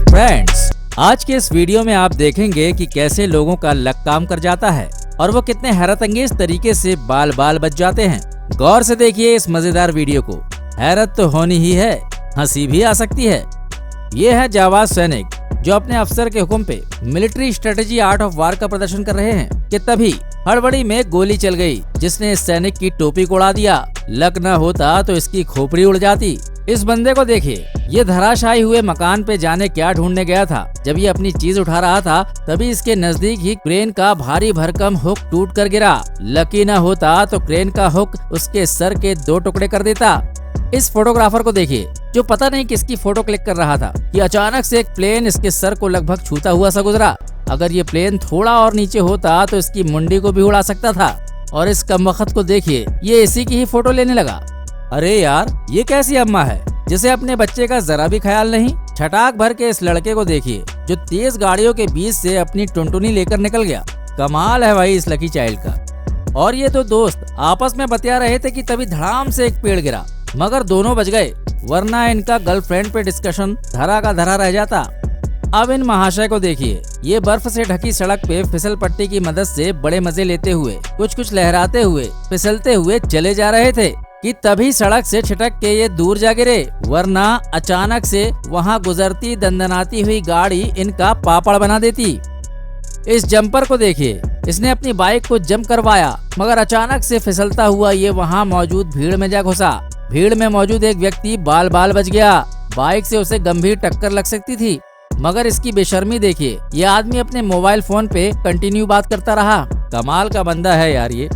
Friends, आज के इस वीडियो में आप देखेंगे कि कैसे लोगों का लक काम कर जाता है और वो कितने हैरत अंगेज तरीके से बाल बाल बच जाते हैं। गौर से देखिए इस मजेदार वीडियो को। हैरत तो होनी ही है, हंसी भी आ सकती है। ये है जाबाज सैनिक जो अपने अफसर के हुक्म पे military strategy art of war का प्रदर्शन कर रहे हैं कि तभी हड़बड़ी में गोली चल गई जिसने इस सैनिक की टोपी को उड़ा दिया। लक न होता तो इसकी खोपड़ी उड़ जाती। इस बंदे को देखिए, ये धराशायी हुए मकान पे जाने क्या ढूंढने गया था। जब ये अपनी चीज उठा रहा था तभी इसके नजदीक ही क्रेन का भारी भरकम हुक टूट कर गिरा। लकी न होता तो क्रेन का हुक उसके सर के 2 टुकड़े कर देता। इस फोटोग्राफर को देखिए जो पता नहीं किसकी फोटो क्लिक कर रहा था कि अचानक से एक प्लेन इसके सर को लगभग छूता हुआ सा गुजरा। अगर ये प्लेन थोड़ा और नीचे होता तो इसकी मुंडी को भी उड़ा सकता था। और इस कमबख्त को देखिए, ये इसी की ही फोटो लेने लगा। अरे यार, ये कैसी अम्मा है जिसे अपने बच्चे का जरा भी ख्याल नहीं। छटाक भर के इस लड़के को देखिए जो तेज गाड़ियों के बीच से अपनी टुनटुनी लेकर निकल गया। कमाल है भाई इस लकी चाइल्ड का। और ये 2 दोस्त आपस में बतिया रहे थे कि तभी धड़ाम से एक पेड़ गिरा, मगर दोनों बच गए, वरना इनका गर्लफ्रेंड पे डिस्कशन धरा का धरा रह जाता। अब इन महाशय को देखिए, ये बर्फ से ढकी सड़क पे फिसल पट्टी की मदद से बड़े मजे लेते हुए, कुछ लहराते हुए, फिसलते हुए चले जा रहे थे कि तभी सड़क से छिटक के ये दूर जा गिरे, वरना अचानक से वहाँ गुजरती दंदनाती हुई गाड़ी इनका पापड़ बना देती। इस जंपर को देखिए, इसने अपनी बाइक को जंप करवाया, मगर अचानक से फिसलता हुआ ये वहाँ मौजूद भीड़ में जा घुसा। भीड़ में मौजूद एक व्यक्ति बाल बाल बच गया। बाइक से उसे गंभीर टक्कर लग सकती थी, मगर इसकी बेशर्मी देखिए, ये आदमी अपने मोबाइल फोन पे कंटिन्यू बात करता रहा। कमाल का बंदा है यार ये।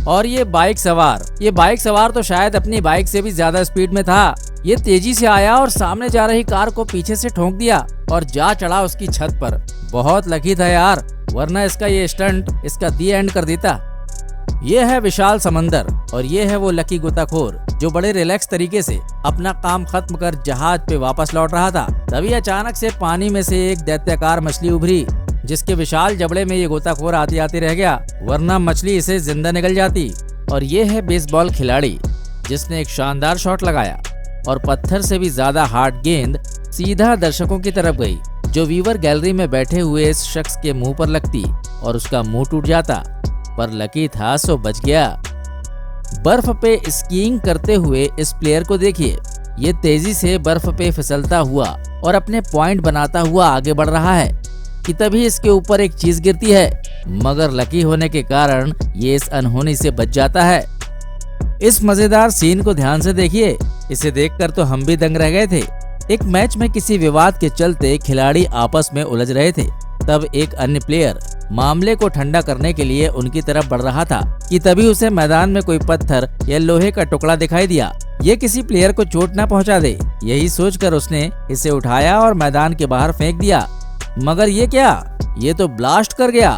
और ये बाइक सवार तो शायद अपनी बाइक से भी ज्यादा स्पीड में था। ये तेजी से आया और सामने जा रही कार को पीछे से ठोक दिया और जा चढ़ा उसकी छत पर। बहुत लकी था यार, वरना इसका ये स्टंट इसका दी एंड कर देता। ये है विशाल समंदर और ये है वो लकी गोताखोर जो बड़े रिलैक्स तरीके से अपना काम खत्म कर जहाज पे वापस लौट रहा था। तभी अचानक से पानी में से एक दैत्याकार मछली उभरी जिसके विशाल जबड़े में ये गोताखोर आते आते रह गया, वरना मछली इसे जिंदा निगल जाती। और ये है बेसबॉल खिलाड़ी जिसने एक शानदार शॉट लगाया और पत्थर से भी ज्यादा हार्ड गेंद सीधा दर्शकों की तरफ गई, जो व्यूअर गैलरी में बैठे हुए इस शख्स के मुंह पर लगती और उसका मुंह टूट जाता। पर लकी था सो बच गया। बर्फ पे स्कीइंग करते हुए इस प्लेयर को देखिए, ये तेजी से बर्फ पे फिसलता हुआ और अपने पॉइंट बनाता हुआ आगे बढ़ रहा है कि तभी इसके ऊपर एक चीज गिरती है, मगर लकी होने के कारण ये इस अनहोनी से बच जाता है। इस मजेदार सीन को ध्यान से देखिए, इसे देखकर तो हम भी दंग रह गए थे। एक मैच में किसी विवाद के चलते खिलाड़ी आपस में उलझ रहे थे। तब एक अन्य प्लेयर मामले को ठंडा करने के लिए उनकी तरफ बढ़ रहा था कि तभी उसे मैदान में कोई पत्थर या लोहे का टुकड़ा दिखाई दिया। ये किसी प्लेयर को चोट न पहुंचा दे, यही सोचकर उसने इसे उठाया और मैदान के बाहर फेंक दिया। मगर ये क्या, ये तो ब्लास्ट कर गया।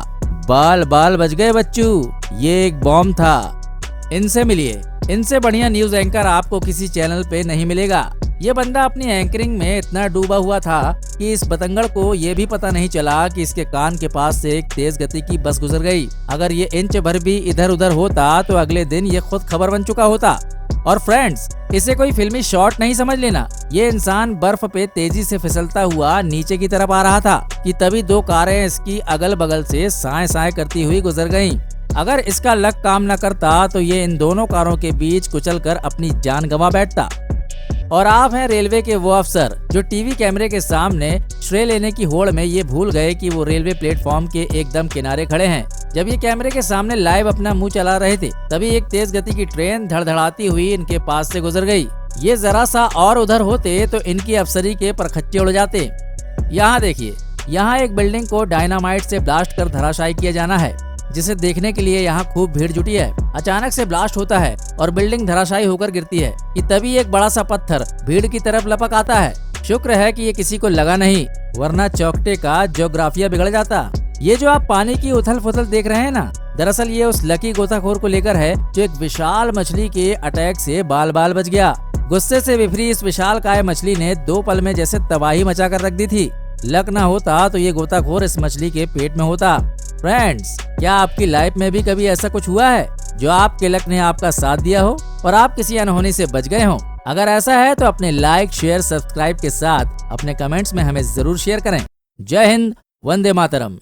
बाल बाल बच गए बच्चू, ये एक बॉम्ब था। इनसे मिलिए, इनसे बढ़िया न्यूज एंकर आपको किसी चैनल पे नहीं मिलेगा। ये बंदा अपनी एंकरिंग में इतना डूबा हुआ था कि इस बतंगड़ को ये भी पता नहीं चला कि इसके कान के पास से एक तेज गति की बस गुजर गई। अगर ये इंच भर भी इधर उधर होता तो अगले दिन ये खुद खबर बन चुका होता। और फ्रेंड्स, इसे कोई फिल्मी शॉट नहीं समझ लेना। ये इंसान बर्फ पे तेजी से फिसलता हुआ नीचे की तरफ आ रहा था कि तभी 2 कारें इसकी अगल बगल से साए साए करती हुई गुजर गयी। अगर इसका लक काम न करता तो ये इन दोनों कारों के बीच कुचलकर अपनी जान गंवा बैठता। और आप हैं रेलवे के वो अफसर जो टीवी कैमरे के सामने श्रेय लेने की होड़ में ये भूल गए कि वो रेलवे प्लेटफॉर्म के एकदम किनारे खड़े हैं। जब ये कैमरे के सामने लाइव अपना मुंह चला रहे थे तभी एक तेज गति की ट्रेन धड़धड़ाती हुई इनके पास से गुजर गई। ये जरा सा और उधर होते तो इनकी अफसरी के परखच्चे उड़ जाते। यहाँ देखिए, यहाँ एक बिल्डिंग को डायनामाइट से ब्लास्ट कर धराशायी किया जाना है, जिसे देखने के लिए यहाँ खूब भीड़ जुटी है। अचानक से ब्लास्ट होता है और बिल्डिंग धराशायी होकर गिरती है कि तभी एक बड़ा सा पत्थर भीड़ की तरफ लपक आता है। शुक्र है कि ये किसी को लगा नहीं, वरना चौकटे का ज्योग्राफिया बिगड़ जाता। ये जो आप पानी की उथल पुथल देख रहे हैं ना, दरअसल ये उस लकी गोताखोर को लेकर है जो एक विशाल मछली के अटैक से बाल बाल बच गया। गुस्से से विफरी इस विशालकाय मछली ने 2 पल में जैसे तबाही मचा कर रख दी थी। लक ना होता तो ये गोताखोर इस मछली के पेट में होता। फ्रेंड्स, क्या आपकी लाइफ में भी कभी ऐसा कुछ हुआ है जो आपके लक ने आपका साथ दिया हो और आप किसी अनहोनी से बच गए हो? अगर ऐसा है तो अपने लाइक, शेयर, सब्सक्राइब के साथ अपने कमेंट्स में हमें जरूर शेयर करें। जय हिंद, वंदे मातरम।